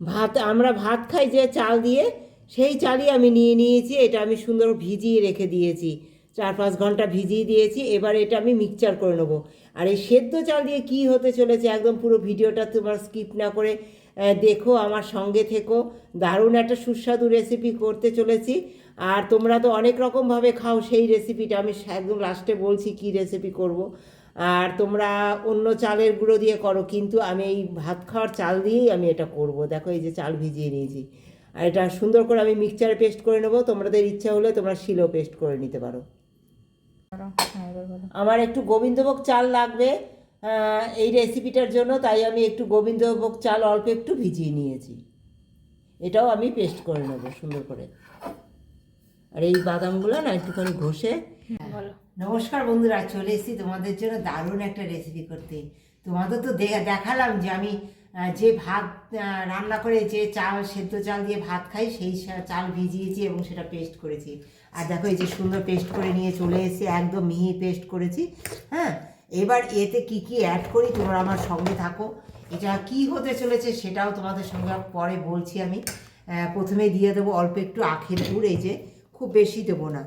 ভাত, আমরা ভাত খাই যে চাল দিয়ে, সেই চালই আমি নিয়ে নিয়েছি। এটা আমি সুন্দর ভিজিয়ে রেখে দিয়েছি, 4-5 ঘন্টা ভিজিয়ে দিয়েছি। এবার এটা আমি মিক্সচার করে নেবো। আর এই সেদ্ধ চাল দিয়ে কী হতে চলেছে, একদম পুরো ভিডিওটা তোমার স্কিপ না করে দেখো, আমার সঙ্গে থেকো। দারুণ একটা সুস্বাদু রেসিপি করতে চলেছি। আর তোমরা তো অনেক রকমভাবে খাও, সেই রেসিপিটা আমি একদম লাস্টে বলছি কী রেসিপি করব। আর তোমরা অন্য চালের গুঁড়ো দিয়ে করো, কিন্তু আমি এই ভাত খাওয়ার চাল দিয়েই আমি এটা করব। দেখো এই যে চাল ভিজিয়ে নিয়েছি, আর এটা সুন্দর করে আমি মিক্সচারে পেস্ট করে নেবো। তোমাদের ইচ্ছা হলে তোমরা শিলেও পেস্ট করে নিতে পারো। আমার একটু গোবিন্দভোগ চাল লাগবে এই রেসিপিটার জন্য, তাই আমি একটু গোবিন্দভোগ চাল অল্প একটু ভিজিয়ে নিয়েছি। এটাও আমি পেস্ট করে নেবো সুন্দর করে। আর এই বাদামগুলো না একটুখানি ঘষে। নমস্কার বন্ধুরা, চলে এসেছি তোমাদের জন্য দারুণ একটা রেসিপি করতে। তোমাদের তো দেখালাম যে আমি যে ভাত রান্না করে, যে চাল সেদ্ধ চাল দিয়ে ভাত খাই, সেই চাল ভিজিয়েছি এবং সেটা পেস্ট করেছি। আর দেখো এই যে সুন্দর পেস্ট করে নিয়ে চলে এসেছি, একদম মিহি পেস্ট করেছি। হ্যাঁ, এবার এতে কি কি অ্যাড করি তোমরা আমার সঙ্গে থাকো। এটা কি হতে চলেছে সেটাও তোমাদের সঙ্গে পরে বলছি আমি। প্রথমে দিয়ে দেবো অল্প একটু আখের গুড়। এই যে খুব বেশি দেবো না,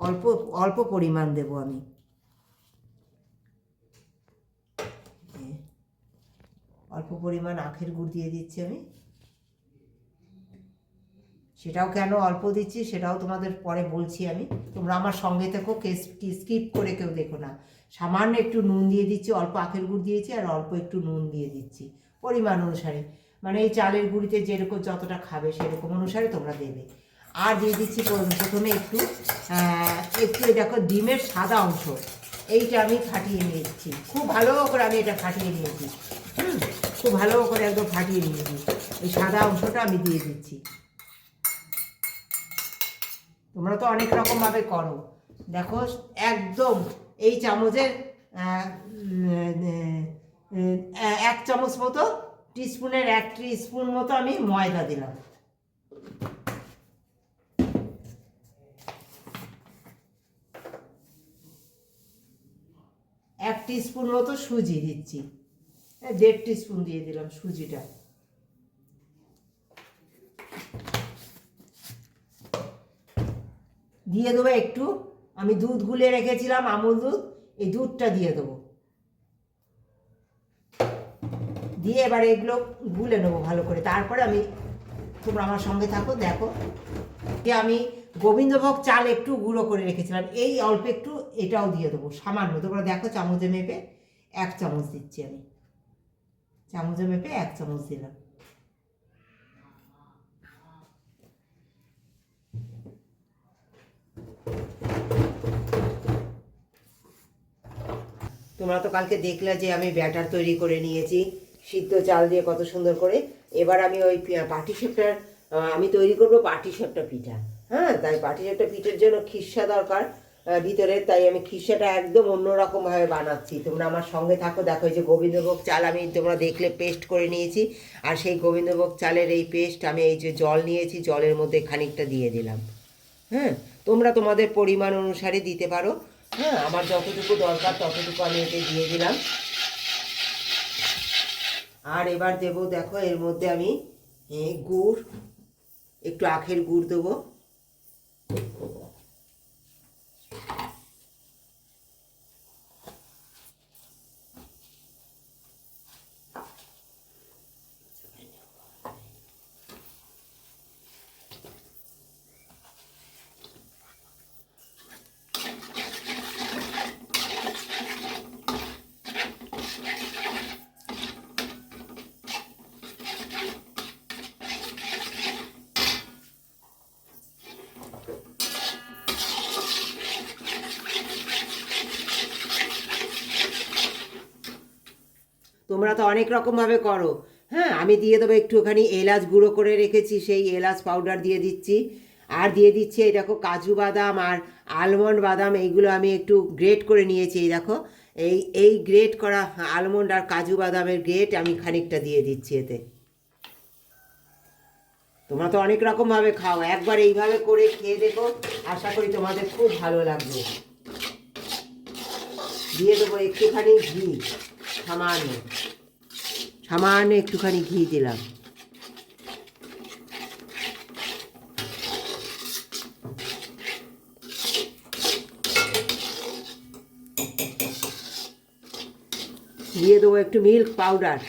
অল্প অল্প পরিমাণ দেবো আমি। অল্প পরিমাণ আখের গুড় দিয়ে দিচ্ছি আমি। সেটাও কেন অল্প দিচ্ছি সেটাও তোমাদের পরে বলছি আমি। তোমরা আমার সঙ্গে থেকো, স্কিপ করে কেউ দেখো না। সামান্য একটু নুন দিয়ে দিচ্ছি, অল্প আখের গুড় দিয়েছি আর অল্প একটু নুন দিয়ে দিচ্ছি পরিমাণ অনুসারে। মানে এই চালের গুঁড়িতে যেরকম যতটা খাবে সেরকম অনুসারে তোমরা দেবে। আর দিয়ে দিচ্ছি প্রথমে একটু একটু দেখো ডিমের সাদা অংশ, এইটা আমি ফাটিয়ে নিয়েছি। খুব ভালো করে আমি এটা ফাটিয়ে নিয়েছি। খুব ভালো করে একদম ফাটিয়ে নিয়েছি। এই সাদা অংশটা আমি দিয়ে দিচ্ছি। তোমরা তো অনেক রকমভাবে করো, দেখো একদম এই চামচের 1 চামচ মতো, টিস্পুনের 1 টিস্পুন মতো আমি ময়দা দিলাম। এক টিস্পুন মতো সুজি দিচ্ছি, 1.5 টিস্পুন দিয়ে দিলাম সুজিটা। দিয়ে দেবো একটু, আমি দুধ গুলে রেখেছিলাম, আমুল দুধ, এই দুধটা দিয়ে দেবো। দিয়ে এবার এগুলো গুলে নেবো ভালো করে। তারপরে আমি, তোমরা আমার সঙ্গে থাকো, দেখো যে আমি গোবিন্দভোগ চাল একটু গুঁড়ো করে রেখেছিলাম, এই অল্প একটু এটাও দিয়ে দেবো সামান্য। তোমরা দেখো চামচে মেপে 1 চামচ দিচ্ছি আমি, চামচে মেপে 1 চামচ দিলাম। তোমরা তো কালকে দেখলে যে আমি ব্যাটার তৈরি করে নিয়েছি সিদ্ধ চাল দিয়ে কত সুন্দর করে। এবার আমি ওই পাটিসাপটার আমি তৈরি করব পাটিসাপটা পিঠা। হ্যাঁ, তাই পাটিসাপটা পিঠার জন্য খিরসা দরকার ভিতরে, তাই আমি খিরসাটা একদম অন্যরকমভাবে বানাচ্ছি। তোমরা আমার সঙ্গে থাকো। দেখো এই যে গোবিন্দভোগ চাল আমি, তোমরা দেখলে পেস্ট করে নিয়েছি। আর সেই গোবিন্দভোগ চালের এই পেস্ট আমি এই যে জল নিয়েছি, জলের মধ্যে খানিকটা দিয়ে দিলাম। হ্যাঁ, তোমরা তোমাদের পরিমাণ অনুসারে দিতে পারো। হ্যাঁ, আমার যতটুকু দরকার ততটুকু আমি এতে দিয়ে দিলাম। আর এবার দেবো, দেখো এর মধ্যে আমি গুড়, একটু আখের গুড় দেবো। তোমরা তো অনেক রকমভাবে করো। হ্যাঁ, আমি দিয়ে দেবো একটুখানি এলাচ গুঁড়ো করে রেখেছি, সেই এলাচ পাউডার দিয়ে দিচ্ছি। আর দিয়ে দিচ্ছি এই দেখো কাজু বাদাম আর আলমন্ড বাদাম, এইগুলো আমি একটু গ্রেট করে নিয়েছি। এই দেখো এই গ্রেট করা আলমন্ড আর কাজু বাদামের গ্রেট আমি খানিকটা দিয়ে দিচ্ছি এতে। তোমরা তো অনেক রকমভাবে খাও, একবার এইভাবে করে খেয়ে দেখো, আশা করি তোমাদের খুব ভালো লাগবে। দিয়ে দেবো একটুখানি ঘি, সামান্য সামান্য একটুখানি ঘি দিলাম। দিয়ে দেবো একটু মিল্ক পাউডার।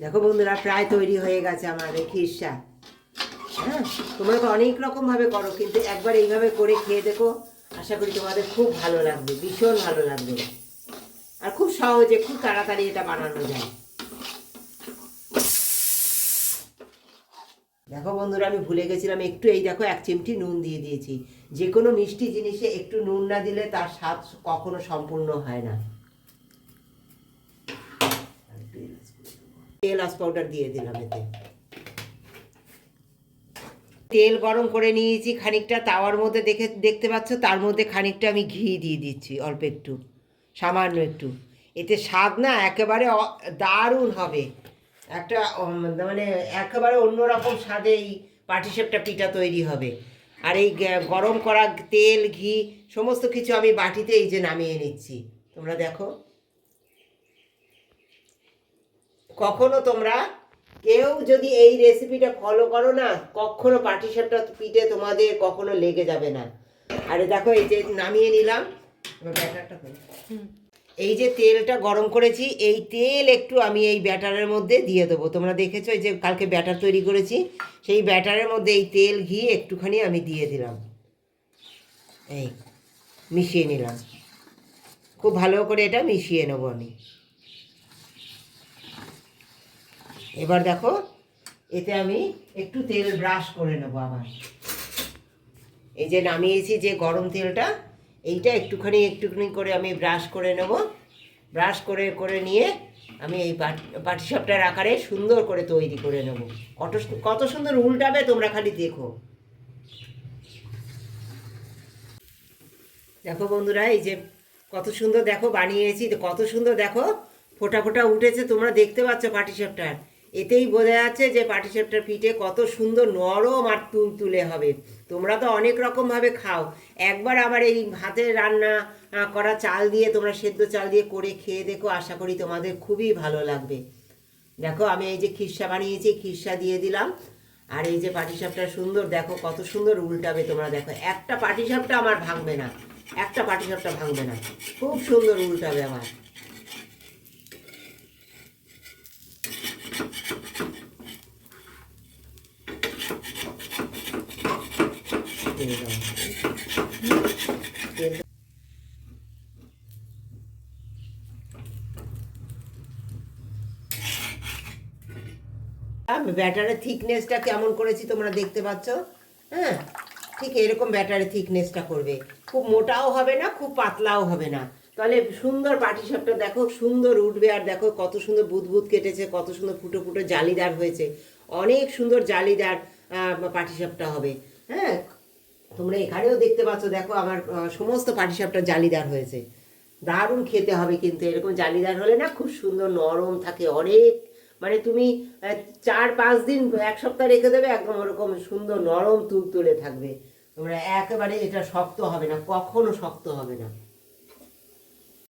দেখো বন্ধুরা, প্রায় তৈরি হয়ে গেছে আমাদের খিরসা। হ্যাঁ, তোমরা তো অনেক রকমভাবে করো, কিন্তু একবার এইভাবে করে খেয়ে দেখো, আশা করি তোমাদের খুব ভালো লাগবে, ভীষণ ভালো লাগবে। আর খুব সহজে, খুব তাড়াতাড়ি এটা বানানো যায়। দেখো বন্ধুরা, আমি ভুলে গেছিলাম একটু, এই দেখো 1 চিমটি নুন দিয়ে দিয়েছি। যে কোনো মিষ্টি জিনিসে একটু নুন না দিলে তার স্বাদ কখনো সম্পূর্ণ হয় না। এলাচ পাউডার দিয়ে দিলাম এতে। তেল গরম করে নিয়েছি খানিকটা তাওয়ার মধ্যে, দেখতে পাচ্ছ, তার মধ্যে খানিকটা আমি ঘি দিয়ে দিচ্ছি, অল্প একটু, সামান্য একটু। এতে স্বাদ না একেবারে দারুণ হবে, একটা মানে একেবারে অন্যরকম স্বাদে এই পাটিসাপটা পিঠা তৈরি হবে। আর এই গরম করা তেল, ঘি সমস্ত কিছু আমি বাটিতে এই যে নামিয়ে নিচ্ছি। তোমরা দেখো, কখনো তোমরা কেউ যদি এই রেসিপিটা ফলো করো না, কখনো পাটিসাপটা পিঠে তোমাদের কখনো লেগে যাবে না। আরে দেখো, এই যে নামিয়ে নিলাম, ব্যাটারটা এই যে তেলটা গরম করেছি, এই তেল একটু আমি এই ব্যাটারের মধ্যে দিয়ে দেবো। তোমরা দেখেছো এই যে কালকে ব্যাটার তৈরি করেছি, সেই ব্যাটারের মধ্যে এই তেল, ঘি একটুখানি আমি দিয়ে দিলাম, এই মিশিয়ে নিলাম। খুব ভালো করে এটা মিশিয়ে নেবো আমি। এবার দেখো, এতে আমি একটু তেল ব্রাশ করে নেবো আবার। এই যে নামিয়েছি যে গরম তেলটা, এইটা একটুখানি একটুখানি করে আমি ব্রাশ করে নেব। ব্রাশ করে করে নিয়ে আমি এই পাটিসাপটার আকারে সুন্দর করে তৈরি করে নেব। কত সুন্দর উল্টাবে, তোমরা খালি দেখো। দেখো বন্ধুরা, এই যে কত সুন্দর দেখো বানিয়েছি, কত সুন্দর দেখো ফোটা ফোটা উঠেছে, তোমরা দেখতে পাচ্ছ পাটিসাপটার। এতেই বোঝা যাচ্ছে যে পাটিসাপটার পিঠে কত সুন্দর নরম আর তুলতুলে হবে। তোমরা তো অনেক রকমভাবে খাও, একবার আবার এই হাতে রান্না করা চাল দিয়ে, তোমরা সেদ্ধ চাল দিয়ে করে খেয়ে দেখো, আশা করি তোমাদের খুবই ভালো লাগবে। দেখো, আমি এই যে খিরসা বানিয়েছি, খিরসা দিয়ে দিলাম। আর এই যে পাটিসাপটা সুন্দর দেখো, কত সুন্দর উল্টাবে। তোমরা দেখো, একটা পাটিসাপটা আমার ভাঙবে না, একটা পাটিসাপটা ভাঙবে না, খুব সুন্দর উল্টাবে আমার। ব্যাটারের থিকনেসটা কেমন করেছি তোমরা দেখতে পাচ্ছ। হ্যাঁ, ঠিক এরকম ব্যাটারের থিকনেসটা করবে, খুব মোটাও হবে না, খুব পাতলাও হবে না, তাহলে সুন্দর পাটিসাপটা দেখো সুন্দর উঠবে। আর দেখো কত সুন্দর বুদবুদ কেটেছে, কত সুন্দর ফুটো ফুটো জালিদার হয়েছে, অনেক সুন্দর জালিদার পাটিসাপটা হবে। হ্যাঁ, তোমরা এখানেও দেখতে পাচ্ছ, দেখো আমার সমস্ত পাটিসাপটা জালিদার হয়েছে, দারুণ খেতে হবে। কিন্তু এরকম জালিদার হলে না খুব সুন্দর নরম থাকে অনেক, মানে তুমি 4-5 দিন, 1 সপ্তাহ রেখে দেবে, একদম ওরকম সুন্দর নরম তুলতুলে থাকবে। তোমরা একেবারে, এটা শক্ত হবে না, কখনো শক্ত হবে না।